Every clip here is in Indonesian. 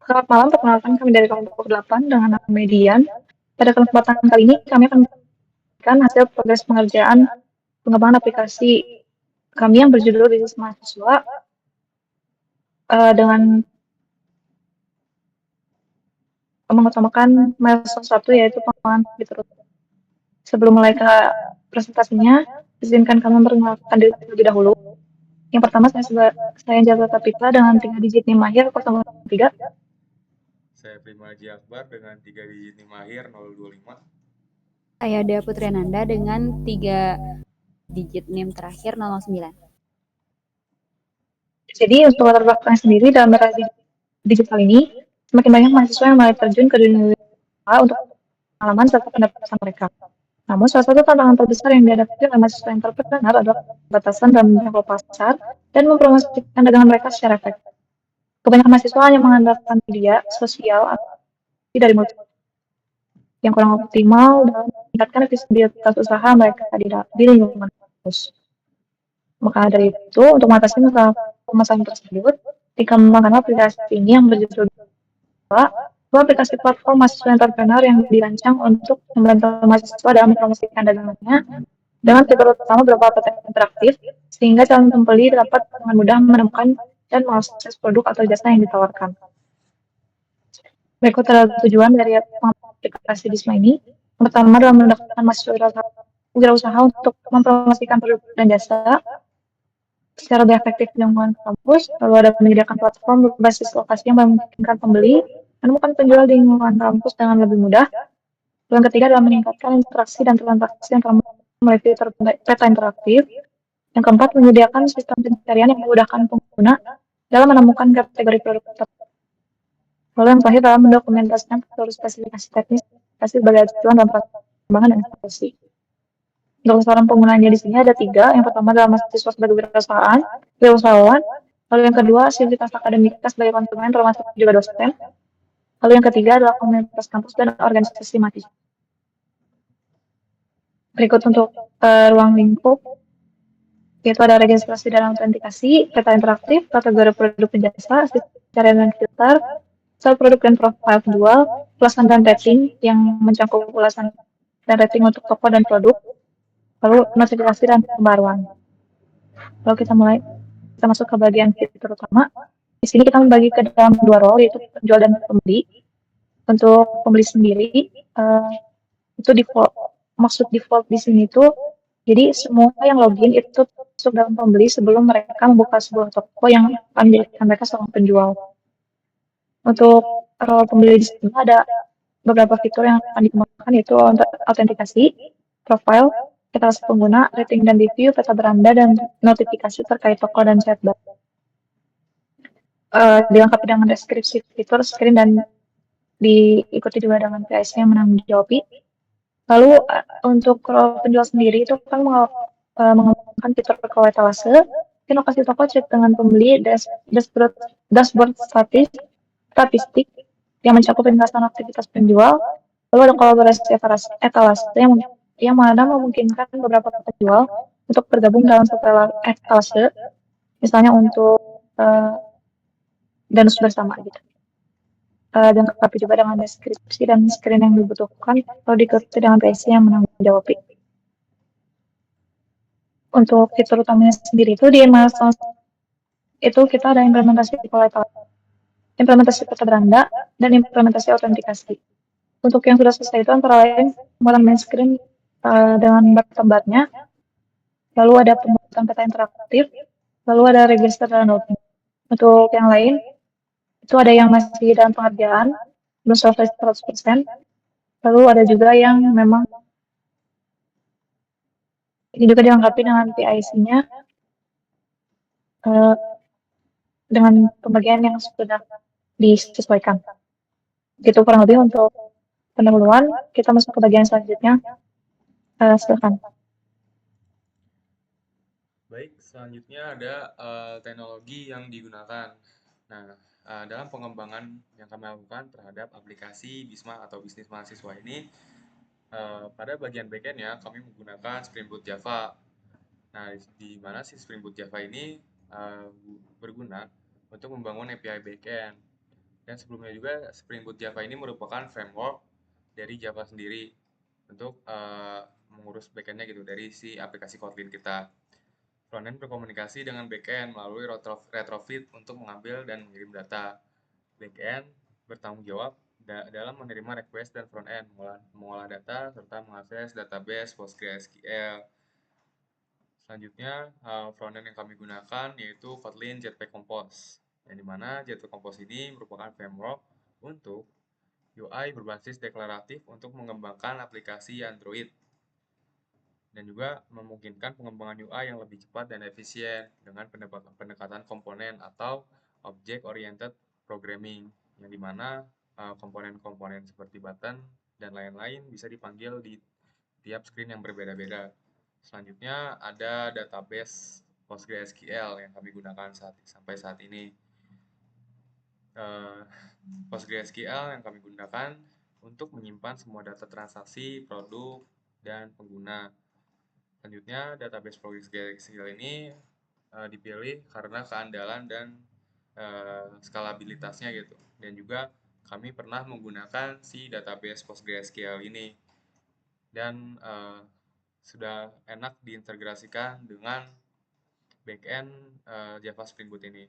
Selamat malam, perkenalkan kami dari kelompok 8 dengan nama Median. Pada kesempatan kali ini kami akan memberikan hasil progres pengerjaan pengembangan aplikasi kami yang berjudul Bisnis Mahasiswa dengan mengutamakan milestone 1 yaitu pengembangan fitur. Sebelum mulai ke presentasinya, izinkan kami memperkenalkan diri terlebih dahulu. Yang pertama, saya Jabal Kapitra dengan 3 digit NIM akhir 023. Saya Prima Haji Akbar dengan 3 digit NIM akhir 025. Saya Dea Putriananda dengan 3 digit NIM terakhir 009. Jadi untuk latar belakang sendiri dalam era digital ini, semakin banyak mahasiswa yang mulai terjun ke dunia usaha untuk pengalaman serta pendapatan mereka. Namun, salah satu tantangan terbesar yang dihadapi oleh mahasiswa entrepreneur adalah batasan dalam menjangkau pasar dan mempromosikan dagangan mereka secara efektif. Kebanyakan mahasiswa hanya mengandalkan media sosial atau dari mulut yang kurang optimal dalam meningkatkan efektivitas usaha mereka di lingkungan kampus. Maka dari itu, untuk mengatasi masalah permasalahan tersebut, dikembangkan aplikasi ini yang berjudul dua aplikasi platform mahasiswa entrepreneur yang dirancang untuk membantu mahasiswa dalam mempromosikan dagangannya dengan fitur utama berupa konten interaktif, sehingga calon pembeli dapat dengan mudah menemukan dan mengakses produk atau jasa yang ditawarkan. Berikut adalah tujuan dari aplikasi Bisma ini. Yang pertama adalah mendapatkan mahasiswa wirausaha untuk mempromosikan produk dan jasa secara lebih efektif di lingkungan kampus, lalu ada menyediakan platform berbasis lokasi yang memungkinkan pembeli menemukan penjual di lingkungan kampus dengan lebih mudah. Lalu yang ketiga adalah meningkatkan interaksi dan transaksi yang melalui fitur peta interaktif. Yang keempat, menyediakan sistem pencarian yang memudahkan pengguna dalam menemukan kategori produk tertentu. Lalu yang terakhir adalah mendokumentasikan seluruh spesifikasi teknis sebagai acuan dalam perkembangan dan eksekusi. Untuk sasaran penggunanya di sini ada 3. Yang pertama adalah mahasiswa sebagai wirausahawan. Lalu yang kedua, sivitas akademika sebagai konsumen, termasuk juga dosen. Lalu yang ketiga adalah komunitas kampus dan organisasi mahasiswa. Berikut untuk ruang lingkup, yaitu ada registrasi dan autentikasi, peta interaktif, kategori produk dan jasa, pencarian dan filter, sel produk dan profil penjual, ulasan dan rating yang mencakup ulasan dan rating untuk toko dan produk, lalu notifikasi dan pembaruan. Lalu kita masuk ke bagian fitur utama. Di sini kita membagi ke dalam 2 role, yaitu penjual dan pembeli. Untuk pembeli sendiri, itu maksud default di sini tuh, jadi semua yang login itu masuk dalam pembeli sebelum mereka membuka sebuah toko yang akan menjadikan mereka seorang penjual. Untuk role pembeli di sini ada beberapa fitur yang akan dikembangkan, yaitu autentikasi, profile, etalase pengguna, rating dan review, peta beranda, dan notifikasi terkait toko dan chatbot. Dilengkapi dengan deskripsi fitur, screen, dan diikuti juga dengan PIC yang menanggapi. Lalu untuk penjual sendiri itu kan mengembangkan fitur call etalase, inovasi toko chat dengan pembeli, dashboard statistik yang mencakup ringkasan aktivitas penjual. Lalu ada kolaborasi etalase yang mana memungkinkan beberapa penjual untuk bergabung dalam satu etalase, misalnya untuk danus bersama gitu. Dan tetapi juga dengan deskripsi dan screen yang dibutuhkan, lalu diikuti dengan PIC yang menanggung jawab. Untuk fitur utamanya sendiri itu di milestone itu kita ada implementasi implementasi peta beranda, dan implementasi autentikasi. Untuk yang sudah selesai itu antara lain pembuatan main screen dengan gambarnya, lalu ada pembuatan peta interaktif, lalu ada register dan downloading. Untuk yang lain, itu ada yang masih dalam pengerjaan, belum selesai 100%, lalu ada juga yang memang ini juga dilengkapi dengan PIC-nya dengan pembagian yang sudah disesuaikan. Itu kurang lebih untuk pendahuluan. Kita masuk ke bagian selanjutnya. Silakan. Baik, selanjutnya ada teknologi yang digunakan. Nah, dalam pengembangan yang kami lakukan terhadap aplikasi Bisma atau Bisnis Mahasiswa ini, pada bagian backend-nya kami menggunakan Spring Boot Java. Nah, di mana si Spring Boot Java ini berguna untuk membangun API backend. Dan sebelumnya juga Spring Boot Java ini merupakan framework dari Java sendiri untuk mengurus backend-nya gitu dari si aplikasi Kotlin kita. Frontend berkomunikasi dengan backend melalui retrofit untuk mengambil dan mengirim data. Backend bertanggung jawab dalam menerima request dan frontend, mengolah data, serta mengakses database PostgreSQL. Selanjutnya, frontend yang kami gunakan yaitu Kotlin Jetpack Compose, yang dimana Jetpack Compose ini merupakan framework untuk UI berbasis deklaratif untuk mengembangkan aplikasi Android dan juga memungkinkan pengembangan UI yang lebih cepat dan efisien dengan pendekatan komponen atau object oriented programming, yang dimana komponen-komponen seperti button dan lain-lain bisa dipanggil di tiap screen yang berbeda-beda. Selanjutnya ada database PostgreSQL yang kami gunakan sampai saat ini. PostgreSQL yang kami gunakan untuk menyimpan semua data transaksi, produk, dan pengguna. Selanjutnya, database PostgreSQL ini dipilih karena keandalan dan skalabilitasnya gitu. Dan juga kami pernah menggunakan si database PostgreSQL ini. Dan sudah enak diintegrasikan dengan backend Java Spring Boot ini.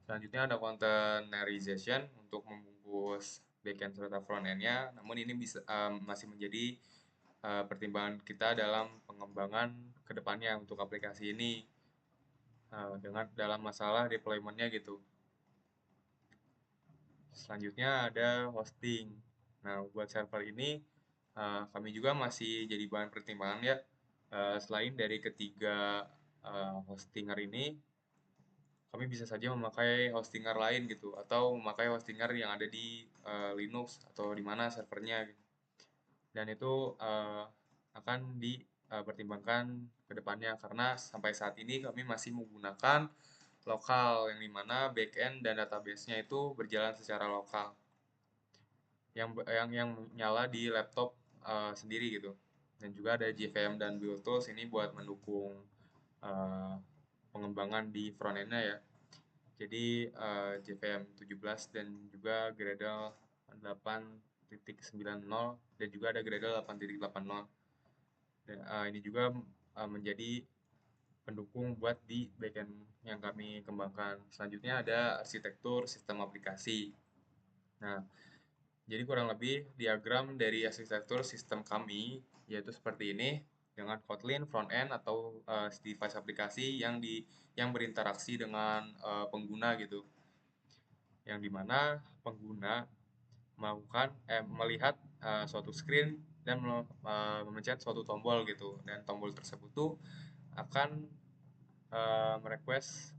Selanjutnya ada containerization untuk membungkus backend serta frontend-nya. Namun ini masih menjadi pertimbangan kita dalam pengembangan kedepannya untuk aplikasi ini dengan dalam masalah deployment-nya gitu. Selanjutnya ada hosting. Nah, buat server ini kami juga masih jadi bahan pertimbangan ya. Selain dari ketiga hostinger ini, kami bisa saja memakai hostinger lain gitu, atau memakai hostinger yang ada di Linux atau di mana servernya gitu. Dan itu akan dipertimbangkan ke depannya karena sampai saat ini kami masih menggunakan lokal yang dimana backend dan database-nya itu berjalan secara lokal yang nyala di laptop sendiri gitu. Dan juga ada JVM dan Build Tools ini buat mendukung pengembangan di front end-nya ya. Jadi JVM 17 dan juga Gradle 8.90 dan juga ada Gradle 8.80. Dan ini juga menjadi pendukung buat di backend yang kami kembangkan. Selanjutnya ada arsitektur sistem aplikasi. Nah, jadi kurang lebih diagram dari arsitektur sistem kami yaitu seperti ini dengan Kotlin front-end atau device aplikasi yang berinteraksi dengan pengguna gitu. Yang dimana pengguna melihat suatu screen dan memencet suatu tombol gitu, dan tombol tersebut tuh akan merequest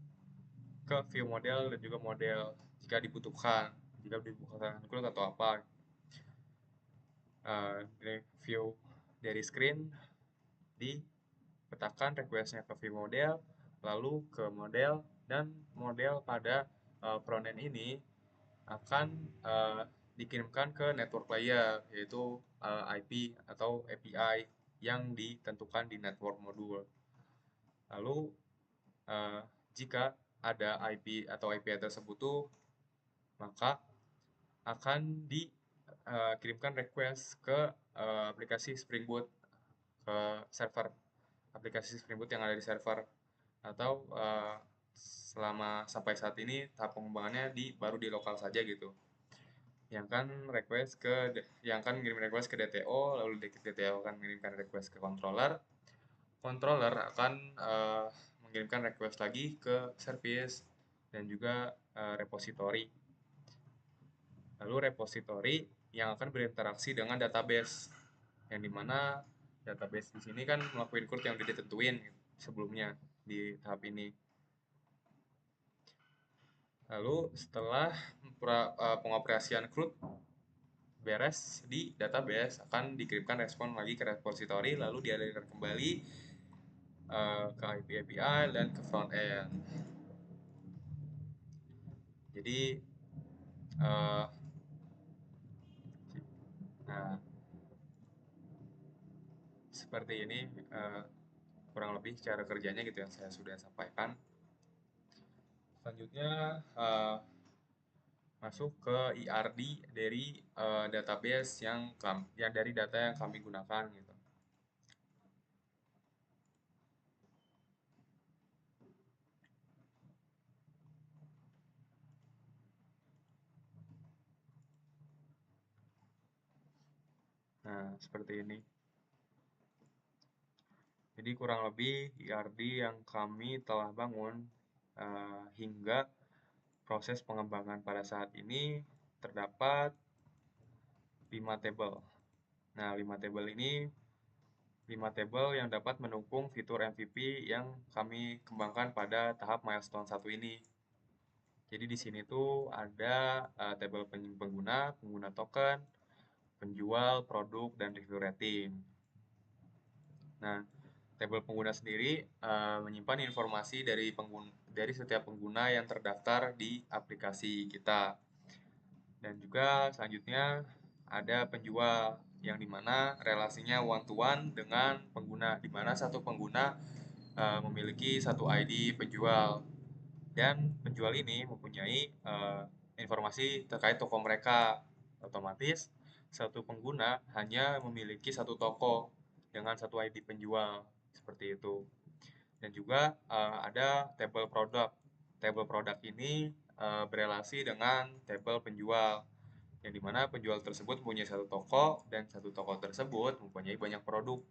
ke view model dan juga model jika dibutuhkan include atau apa. View dari screen dipetakan requestnya ke view model, lalu ke model, dan model pada frontend ini akan dikirimkan ke network layer, yaitu IP atau API yang ditentukan di network module. Lalu jika ada IP atau API tersebut tuh, maka akan dikirimkan request ke aplikasi Spring Boot, ke server aplikasi Spring Boot yang ada di server, atau selama sampai saat ini tahap pengembangannya baru di lokal saja gitu. Yang akan ngirim request ke DTO, lalu DTO akan mengirimkan request ke controller. Controller akan mengirimkan request lagi ke service dan juga repository. Lalu repository yang akan berinteraksi dengan database, yang dimana database di sini kan melakukan CRUD yang udah ditentuin sebelumnya di tahap ini. Lalu setelah pengoperasian CRUD beres di database, akan dikirimkan respon lagi ke repository, lalu dialirkan kembali ke IP API dan ke front end. Jadi nah, seperti ini kurang lebih cara kerjanya gitu yang saya sudah sampaikan. Selanjutnya masuk ke ERD dari database yang dari data yang kami gunakan gitu. Nah, seperti ini. Jadi kurang lebih ERD yang kami telah bangun hingga proses pengembangan pada saat ini terdapat 5 tabel. Nah, 5 tabel ini 5 tabel yang dapat mendukung fitur MVP yang kami kembangkan pada tahap milestone 1 ini. Jadi di sini tuh ada tabel pengguna, pengguna token, penjual, produk, dan review rating. Nah, tabel pengguna sendiri menyimpan informasi dari setiap pengguna yang terdaftar di aplikasi kita. Dan juga selanjutnya ada penjual yang dimana relasinya one to one dengan pengguna, dimana satu pengguna memiliki satu ID penjual dan penjual ini mempunyai informasi terkait toko mereka. Otomatis satu pengguna hanya memiliki satu toko dengan satu ID penjual seperti itu. Dan juga ada tabel produk. Tabel produk ini berelasi dengan tabel penjual yang dimana penjual tersebut mempunyai satu toko dan satu toko tersebut mempunyai banyak produk.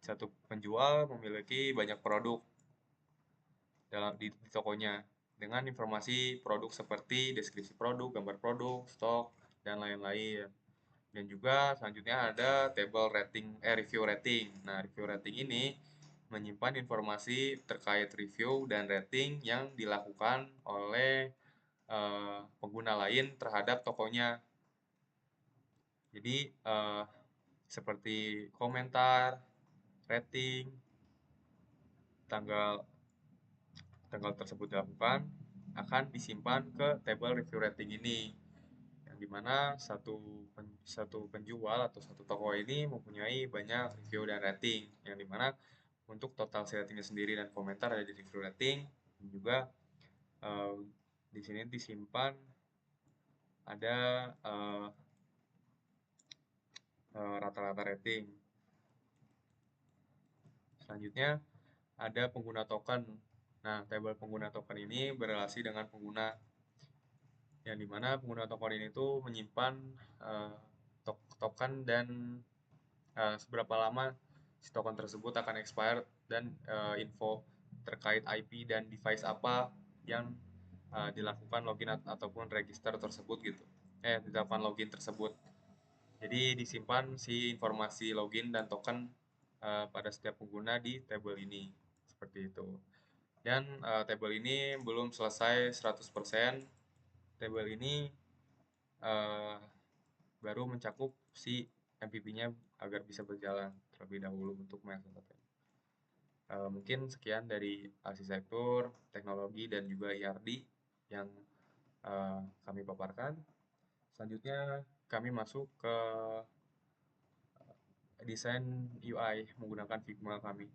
Satu penjual memiliki banyak produk di tokonya dengan informasi produk seperti deskripsi produk, gambar produk, stok, dan lain-lain. Dan juga selanjutnya ada tabel review rating. Nah, review rating ini menyimpan informasi terkait review dan rating yang dilakukan oleh pengguna lain terhadap tokonya. Jadi seperti komentar, rating, tanggal tersebut dilakukan akan disimpan ke tabel review rating ini, yang dimana satu penjual atau satu toko ini mempunyai banyak review dan rating, yang dimana untuk total ratingnya sendiri dan komentar ada di review rating. Dan juga di sini disimpan ada rata-rata rating. Selanjutnya ada pengguna token. Nah, tabel pengguna token ini berrelasi dengan pengguna, yang dimana pengguna token ini tuh menyimpan token dan seberapa lama si token tersebut akan expired dan info terkait IP dan device apa yang dilakukan login ataupun register tersebut gitu. Dilakukan login tersebut. Jadi disimpan si informasi login dan token pada setiap pengguna di tabel ini. Seperti itu. Dan tabel ini belum selesai 100%. Tabel ini baru mencakup si MVP-nya agar bisa berjalan terlebih dahulu untuk milestone 1. Mungkin sekian dari arsitektur, teknologi, dan juga ERD yang kami paparkan. Selanjutnya kami masuk ke desain UI menggunakan Figma kami.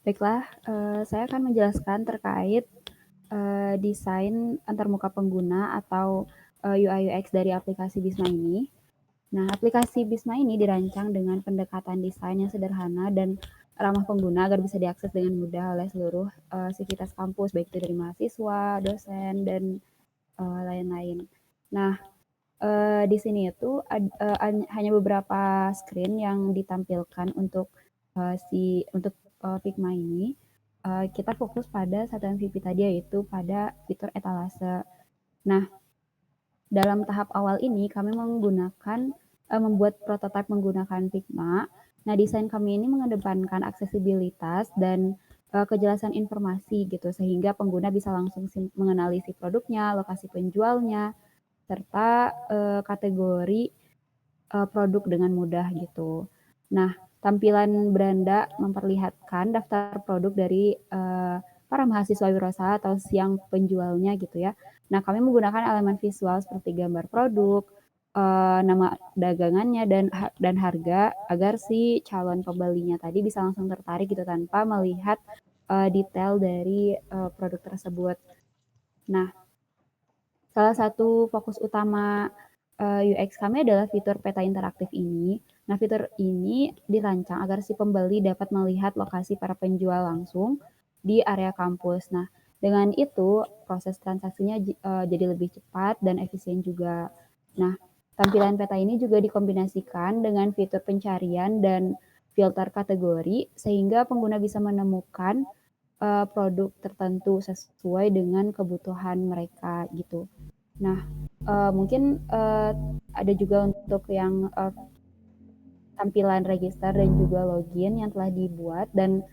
Baiklah, saya akan menjelaskan terkait desain antarmuka pengguna atau UI UX dari aplikasi Bisma ini. Nah, aplikasi Bisma ini dirancang dengan pendekatan desain yang sederhana dan ramah pengguna agar bisa diakses dengan mudah oleh seluruh sivitas kampus, baik itu dari mahasiswa, dosen, dan lain-lain. Nah, di sini itu hanya beberapa screen yang ditampilkan untuk Figma ini. Kita fokus pada satu MVP tadi, yaitu pada fitur etalase. Nah, dalam tahap awal ini kami membuat prototipe menggunakan Figma. Nah, desain kami ini mengedepankan aksesibilitas dan kejelasan informasi gitu, sehingga pengguna bisa langsung mengenali si produknya, lokasi penjualnya, serta kategori produk dengan mudah gitu. Nah, tampilan beranda memperlihatkan daftar produk dari para mahasiswa wirausaha atau siang penjualnya gitu ya. Nah, kami menggunakan elemen visual seperti gambar produk, nama dagangannya dan harga agar si calon pembelinya tadi bisa langsung tertarik gitu tanpa melihat detail dari produk tersebut. Nah, salah satu fokus utama UX kami adalah fitur peta interaktif ini. Nah, fitur ini dirancang agar si pembeli dapat melihat lokasi para penjual langsung di area kampus. Nah, dengan itu proses transaksinya jadi lebih cepat dan efisien juga. Nah, tampilan peta ini juga dikombinasikan dengan fitur pencarian dan filter kategori sehingga pengguna bisa menemukan produk tertentu sesuai dengan kebutuhan mereka gitu. Nah, mungkin ada juga untuk yang tampilan register dan juga login yang telah dibuat dan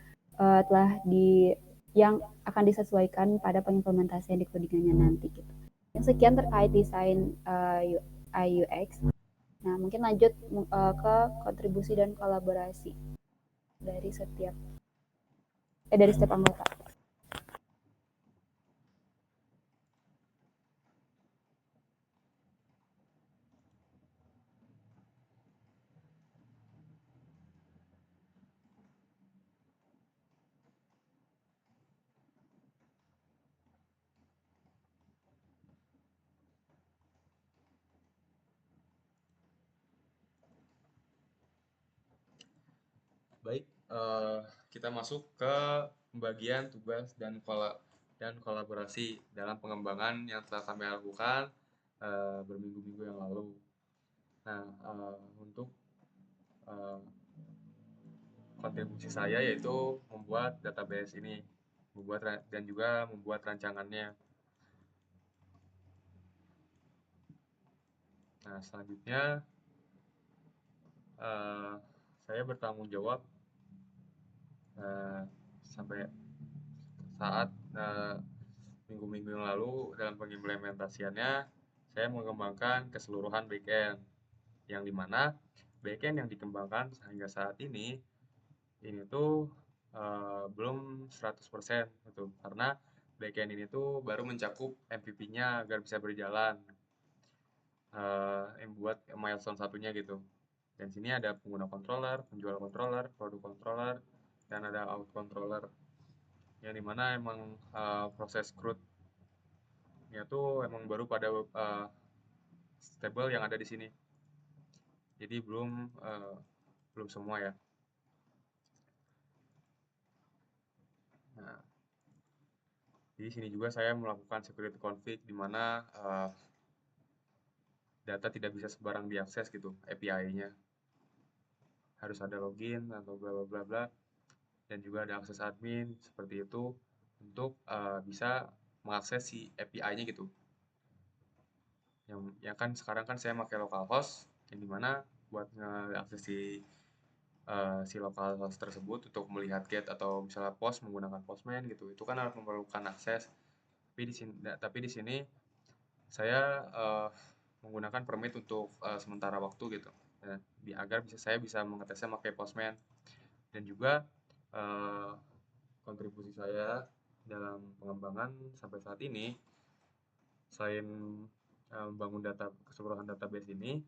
yang akan disesuaikan pada pengimplementasian di codingannya nanti gitu. Yang sekian terkait desain UI UX. Nah, mungkin lanjut ke kontribusi dan kolaborasi dari setiap anggota. Baik, kita masuk ke pembagian tugas dan kolaborasi dalam pengembangan yang telah kami lakukan berminggu-minggu yang lalu. Nah, untuk kontribusi saya yaitu membuat database ini, dan juga membuat rancangannya. Nah, selanjutnya saya bertanggung jawab sampai saat minggu-minggu yang lalu dalam pengimplementasiannya saya mengembangkan keseluruhan backend, yang dimana backend yang dikembangkan hingga saat ini tuh belum 100% gitu, karena backend ini tuh baru mencakup MVP-nya agar bisa berjalan, yang buat milestone satunya gitu. Dan sini ada pengguna controller, penjual controller, produk controller, dan ada out controller, yang dimana emang proses CRUD-nya tuh emang baru pada stable yang ada di sini. Jadi belum semua ya. Nah, di sini juga saya melakukan security config di mana data tidak bisa sembarang diakses gitu, API-nya. Harus ada login atau bla bla bla bla, dan juga ada akses admin seperti itu untuk bisa mengakses si API-nya gitu. Yang kan sekarang kan saya pakai localhost, yang dimana buat ngeakses si localhost tersebut untuk melihat get atau misalnya post menggunakan postman gitu, itu kan harus memerlukan akses. Tapi di sini saya menggunakan permit untuk sementara waktu gitu, agar saya bisa mengetesnya pakai postman. Dan juga kontribusi saya dalam pengembangan sampai saat ini, selain membangun keseluruhan database ini,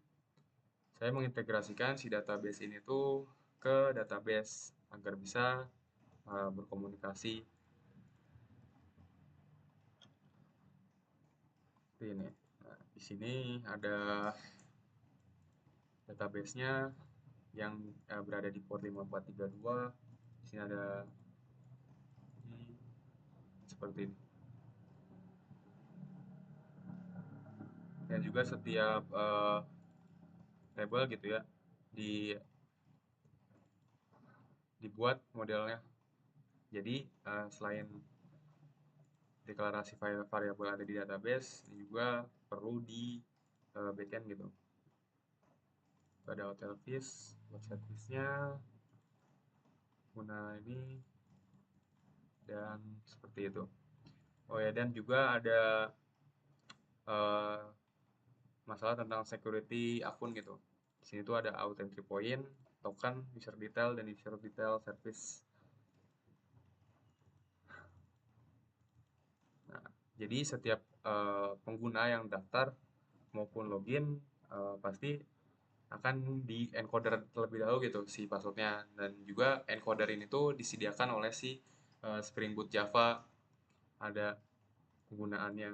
saya mengintegrasikan si database ini tuh ke database agar bisa berkomunikasi. Seperti ini. Nah, di sini ada database-nya yang berada di port 5432. Di sini ada seperti ini. Dan juga setiap table gitu ya dibuat modelnya. Jadi selain deklarasi variabel ada di database, juga perlu di backend gitu. Ada hotel fees, website fees-nya, guna ini, dan seperti itu. Oh ya, dan juga ada masalah tentang security akun gitu. Di sini tuh ada auth entry point, token, user detail, dan user detail service. Nah, jadi setiap pengguna yang daftar maupun login pasti akan di encoder terlebih dahulu gitu si passwordnya, dan juga encoder ini tuh disediakan oleh si Spring Boot Java, ada penggunaannya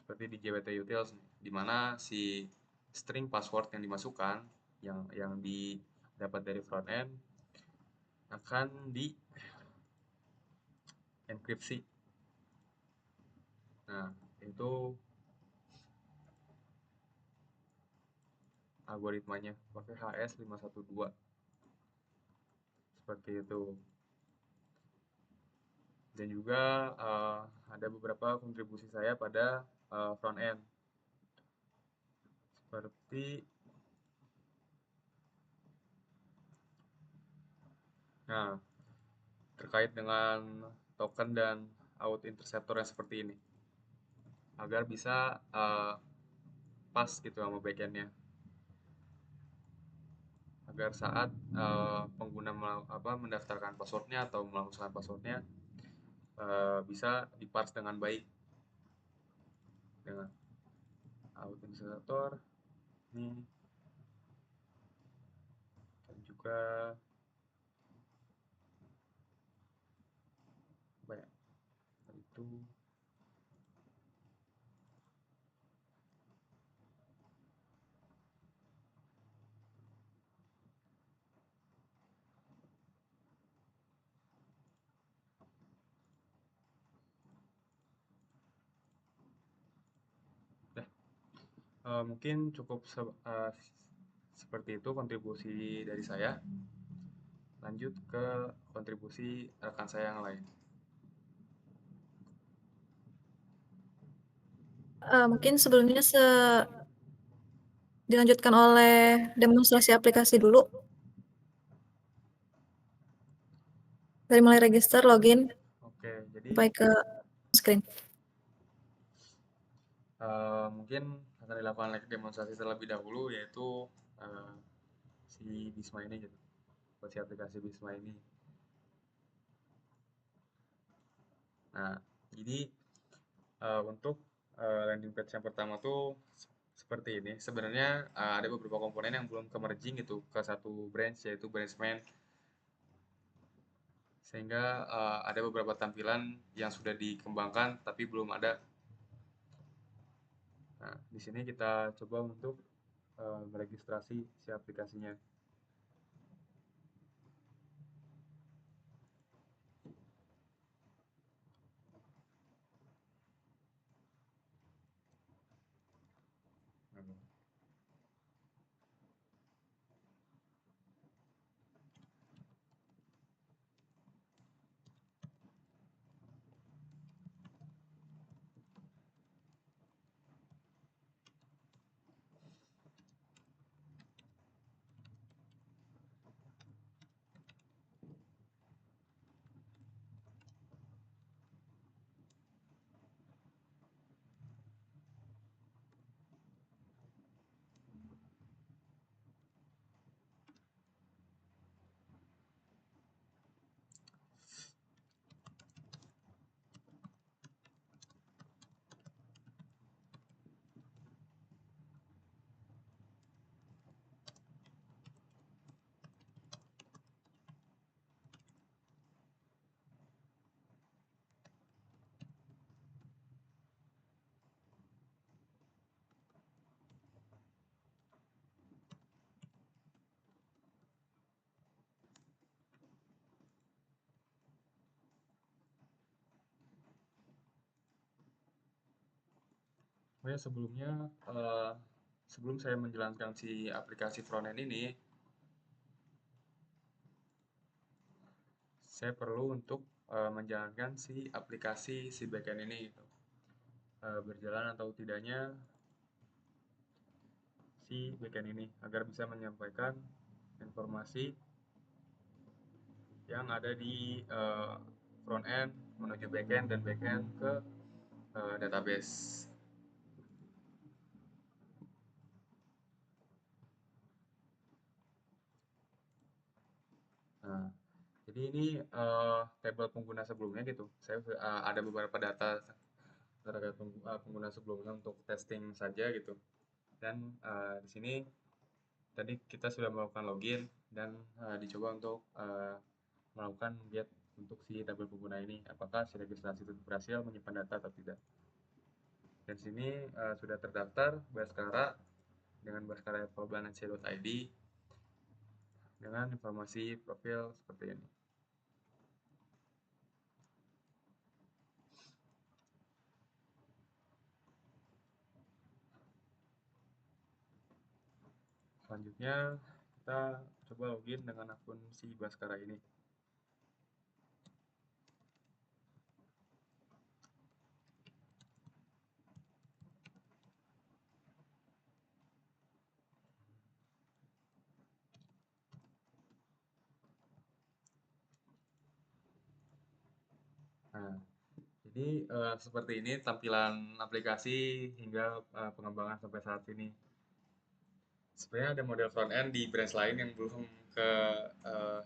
seperti di JWT Utils, di mana si string password yang dimasukkan yang didapat dari frontend akan di enkripsi. Nah, itu algoritmanya pakai HS512 seperti itu. Dan juga ada beberapa kontribusi saya pada front end seperti nah terkait dengan token dan out interceptor yang seperti ini agar bisa pas gitu sama backendnya, agar saat pengguna mendaftarkan passwordnya atau melakukan passwordnya bisa diparse dengan baik dengan out interceptor ini, dan juga apa ya, itu mungkin cukup seperti itu kontribusi dari saya. Lanjut ke kontribusi rekan saya yang lain. Mungkin sebelumnya dilanjutkan oleh demonstrasi aplikasi dulu. Dari mulai register, login, Oke, jadi sampai ke screen. mungkin akan dilakukan demonstrasi terlebih dahulu, yaitu si Bisma ini gitu, si aplikasi Bisma ini. Nah, jadi untuk landing page yang pertama tuh seperti ini. Sebenarnya ada beberapa komponen yang belum ke-merging gitu ke satu branch, yaitu branch main. Sehingga ada beberapa tampilan yang sudah dikembangkan tapi belum ada. Nah, di sini kita coba untuk meregistrasi si aplikasinya. Oh ya, sebelumnya sebelum saya menjalankan si aplikasi frontend ini, saya perlu untuk menjalankan si aplikasi si backend ini gitu. Berjalan atau tidaknya si backend ini agar bisa menyampaikan informasi yang ada di front end menuju backend dan backend ke database. Nah, jadi ini tabel pengguna sebelumnya gitu. Saya ada beberapa data terhadap pengguna sebelumnya untuk testing saja gitu. Dan di sini tadi kita sudah melakukan login dan dicoba untuk melakukan get untuk si tabel pengguna ini, apakah si registrasi itu berhasil menyimpan data atau tidak. Dan sini sudah terdaftar Baskara dengan baskara@polban.ac.id dengan informasi profil seperti ini. Selanjutnya kita coba login dengan akun si Baskara ini. Nah, jadi seperti ini tampilan aplikasi hingga pengembangan sampai saat ini. Sebenarnya ada model front end di branch lain yang belum ke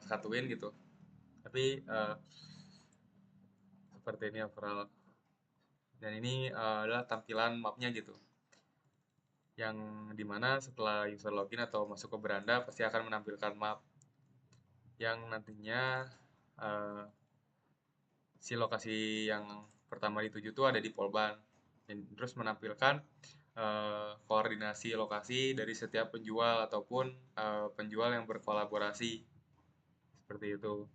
satuin gitu. Tapi seperti ini overall. Dan ini adalah tampilan mapnya gitu. Yang dimana setelah user login atau masuk ke beranda pasti akan menampilkan map yang nantinya si lokasi yang pertama dituju itu ada di Polban. Dan terus menampilkan koordinasi lokasi dari setiap penjual ataupun penjual yang berkolaborasi seperti itu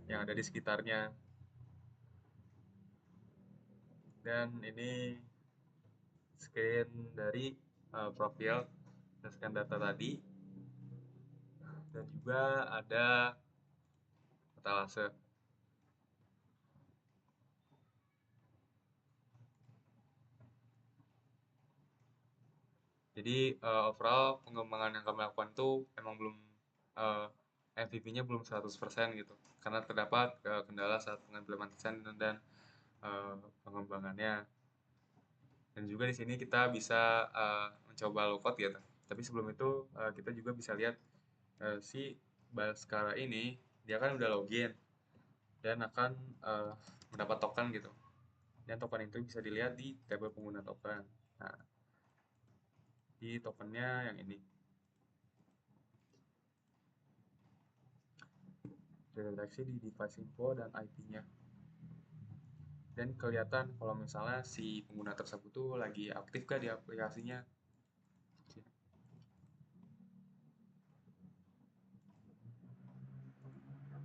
yang ada di sekitarnya. Dan ini screen dari profil dan scan data tadi, dan juga ada etalase. Jadi overall pengembangan yang kami lakukan itu emang belum MVP-nya belum 100% gitu, karena terdapat kendala saat pengimplementasian dan pengembangannya. Dan juga di sini kita bisa mencoba low code gitu. Tapi sebelum itu kita juga bisa lihat si Baskara ini dia kan udah login dan akan mendapat token gitu. Dan token itu bisa dilihat di tabel pengguna token. Nah, di tokennya yang ini. Terdeteksi di device info dan IP-nya. Dan kelihatan kalau misalnya si pengguna tersebut tuh lagi aktif kah di aplikasinya.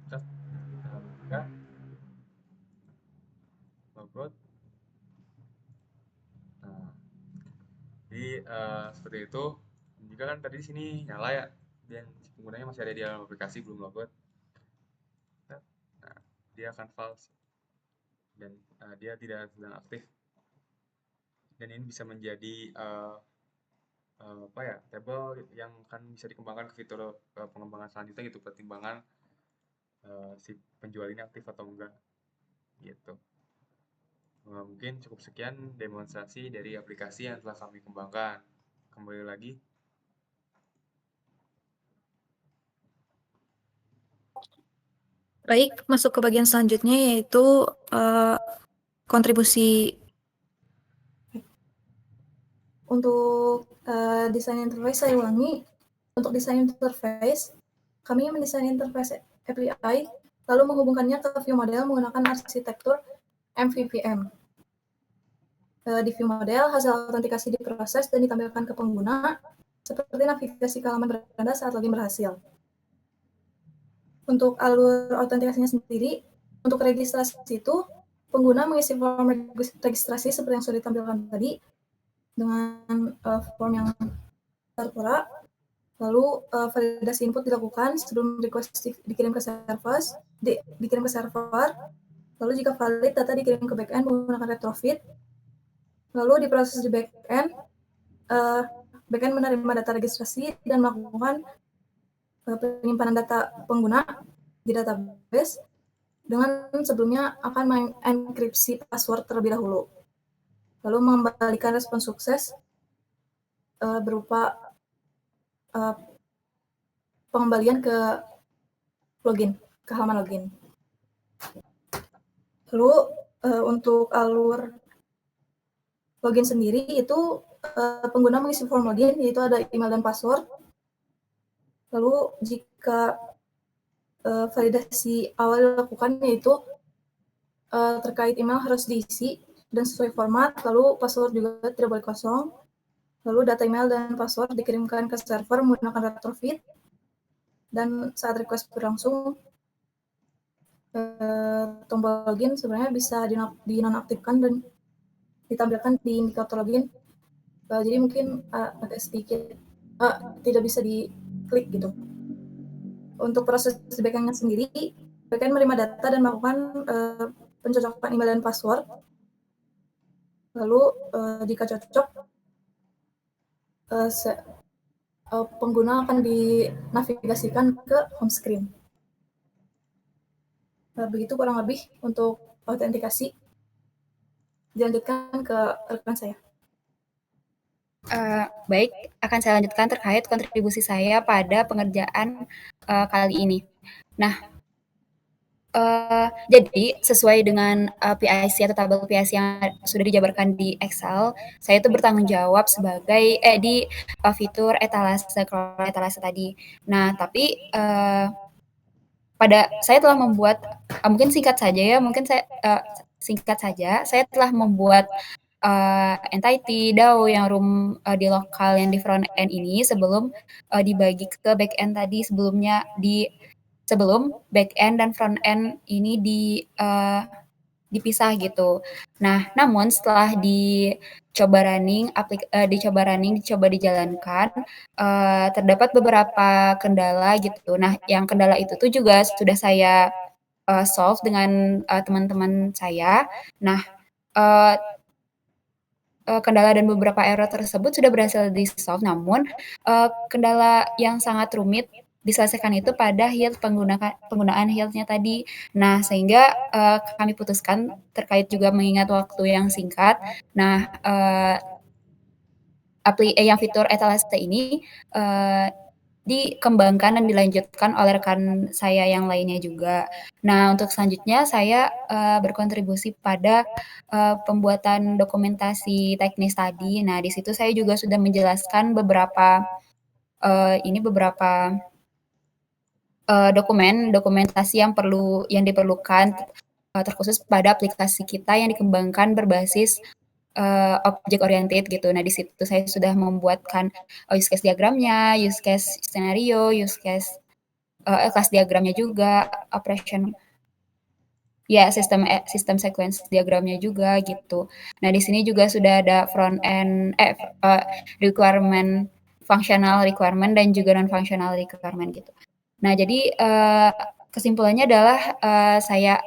Kita buka logout. Nah, jadi seperti itu. Jika kan tadi di sini nyala ya, dan si penggunanya masih ada di dalam aplikasi belum logout. Nah, dia akan false dan dia tidak sedang aktif. Dan ini bisa menjadi apa ya, table yang akan bisa dikembangkan ke fitur pengembangan selanjutnya gitu, pertimbangan si penjual ini aktif atau enggak gitu. Mungkin cukup sekian demonstrasi dari aplikasi yang telah kami kembangkan. Kembali lagi. Baik, masuk ke bagian selanjutnya yaitu kontribusi untuk desain interface. Saya ulangi, untuk desain interface, kami mendesain interface API lalu menghubungkannya ke view model menggunakan arsitektur MVVM. Di view model, hasil autentikasi diproses dan ditampilkan ke pengguna seperti navigasi ke halaman beranda saat login berhasil. Untuk alur autentikasinya sendiri, untuk registrasi itu, pengguna mengisi form registrasi seperti yang sudah ditampilkan tadi, dengan form yang tertera, lalu validasi input dilakukan sebelum request dikirim ke server, lalu jika valid, data dikirim ke backend menggunakan retrofit, lalu diproses di backend, backend menerima data registrasi dan melakukan penyimpanan data pengguna di database dengan sebelumnya akan mengenkripsi password terlebih dahulu. Lalu mengembalikan respon sukses berupa pengembalian ke login, ke halaman login. Lalu untuk alur login sendiri itu pengguna mengisi form login, yaitu ada email dan password. Lalu jika validasi awal dilakukan, yaitu terkait email harus diisi dan sesuai format, lalu password juga tidak boleh kosong. Lalu data email dan password dikirimkan ke server menggunakan retrofit, dan saat request berlangsung, tombol login sebenarnya bisa dinonaktifkan dan ditampilkan di indikator login. Jadi mungkin agak sedikit tidak bisa diklik gitu. Untuk proses backend-nya sendiri, backend menerima data dan melakukan pencocokan email dan password. Lalu jika cocok, pengguna akan dinavigasikan ke home screen. Begitu kurang lebih untuk autentikasi. Dilanjutkan ke rekan saya. Baik, akan saya lanjutkan terkait kontribusi saya pada pengerjaan kali ini. Nah, jadi sesuai dengan PIC atau tabel PIC yang sudah dijabarkan di Excel, saya itu bertanggung jawab sebagai di fitur etalase tadi. Nah, tapi saya telah membuat mungkin singkat saja, saya telah membuat entity DAO yang room di lokal yang di front end ini sebelum dibagi ke back end tadi sebelum back end dan front end ini dipisah gitu. Nah, namun setelah dicoba dijalankan, terdapat beberapa kendala gitu. Nah, yang kendala itu tuh juga sudah saya solve dengan teman-teman saya. Nah, kendala dan beberapa error tersebut sudah berhasil di-solve, namun kendala yang sangat rumit diselesaikan itu pada penggunaan health-nya tadi. Nah, sehingga kami putuskan terkait juga mengingat waktu yang singkat. Nah, yang fitur etalase ini dikembangkan dan dilanjutkan oleh rekan saya yang lainnya juga. Nah, untuk selanjutnya saya berkontribusi pada pembuatan dokumentasi teknis tadi. Nah, di situ saya juga sudah menjelaskan beberapa dokumentasi yang diperlukan terkhusus pada aplikasi kita yang dikembangkan berbasis object oriented gitu. Nah, di situ saya sudah membuatkan use case diagramnya, use case scenario, use case class diagramnya juga, sistem sequence diagramnya juga gitu. Nah, di sini juga sudah ada front end requirement, functional requirement dan juga non functional requirement gitu. Nah, jadi kesimpulannya adalah saya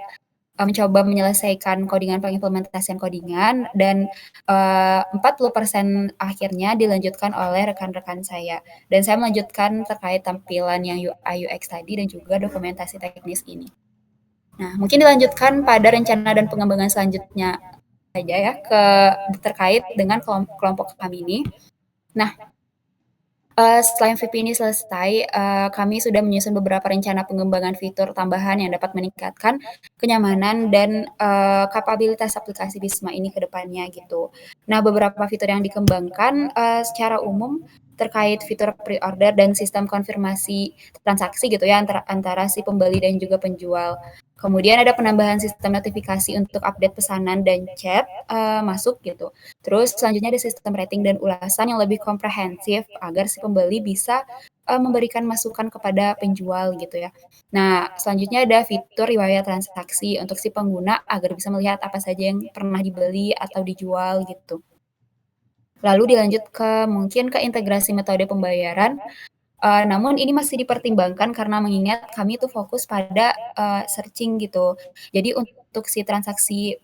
mencoba menyelesaikan pengimplementasian kodingan dan 40% akhirnya dilanjutkan oleh rekan-rekan saya. Dan saya melanjutkan terkait tampilan yang UI UX tadi dan juga dokumentasi teknis ini. Nah, mungkin dilanjutkan pada rencana dan pengembangan selanjutnya saja ya terkait dengan kelompok kami ini. Nah, setelah MVP ini selesai, kami sudah menyusun beberapa rencana pengembangan fitur tambahan yang dapat meningkatkan kenyamanan dan kapabilitas aplikasi Bhisma ini ke depannya gitu. Nah, beberapa fitur yang dikembangkan secara umum terkait fitur pre-order dan sistem konfirmasi transaksi gitu ya antara si pembeli dan juga penjual. Kemudian ada penambahan sistem notifikasi untuk update pesanan dan chat masuk gitu. Terus selanjutnya ada sistem rating dan ulasan yang lebih komprehensif agar si pembeli bisa memberikan masukan kepada penjual gitu ya. Nah, selanjutnya ada fitur riwayat transaksi untuk si pengguna agar bisa melihat apa saja yang pernah dibeli atau dijual gitu. Lalu dilanjut mungkin ke integrasi metode pembayaran. Namun ini masih dipertimbangkan karena mengingat kami itu fokus pada searching gitu. Jadi untuk si transaksi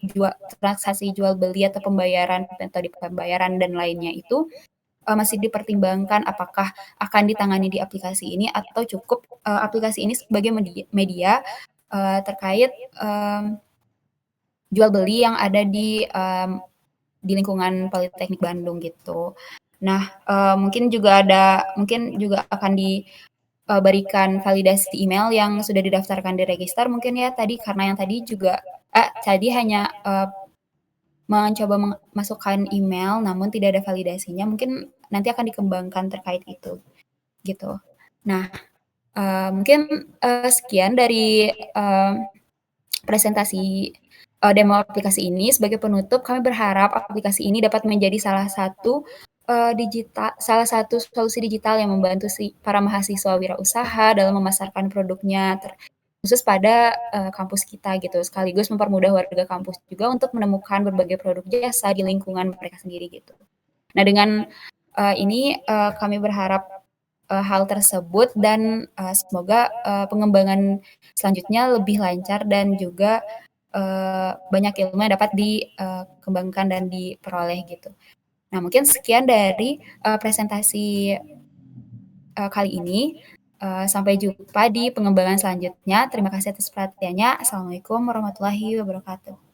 jual beli atau pembayaran, metode pembayaran dan lainnya itu masih dipertimbangkan apakah akan ditangani di aplikasi ini atau cukup aplikasi ini sebagai media terkait jual beli yang ada di lingkungan Politeknik Bandung gitu. Nah, mungkin juga akan diberikan validasi email yang sudah didaftarkan di register mungkin ya tadi, karena yang tadi juga tadi hanya mencoba memasukkan email namun tidak ada validasinya, mungkin nanti akan dikembangkan terkait itu, gitu. Nah, mungkin, sekian dari, presentasi, demo aplikasi ini. Sebagai penutup, kami berharap aplikasi ini dapat menjadi salah satu solusi digital yang membantu para mahasiswa wirausaha dalam memasarkan produknya khusus pada, kampus kita gitu, sekaligus mempermudah warga kampus juga untuk menemukan berbagai produk jasa di lingkungan mereka sendiri gitu. Nah dengan, ini, kami berharap, hal tersebut dan, semoga, pengembangan selanjutnya lebih lancar dan juga, banyak ilmu yang dapat dikembangkan dan diperoleh gitu. Nah mungkin sekian dari, presentasi, kali ini, sampai jumpa di pengembangan selanjutnya. Terima kasih atas perhatiannya. Assalamualaikum warahmatullahi wabarakatuh.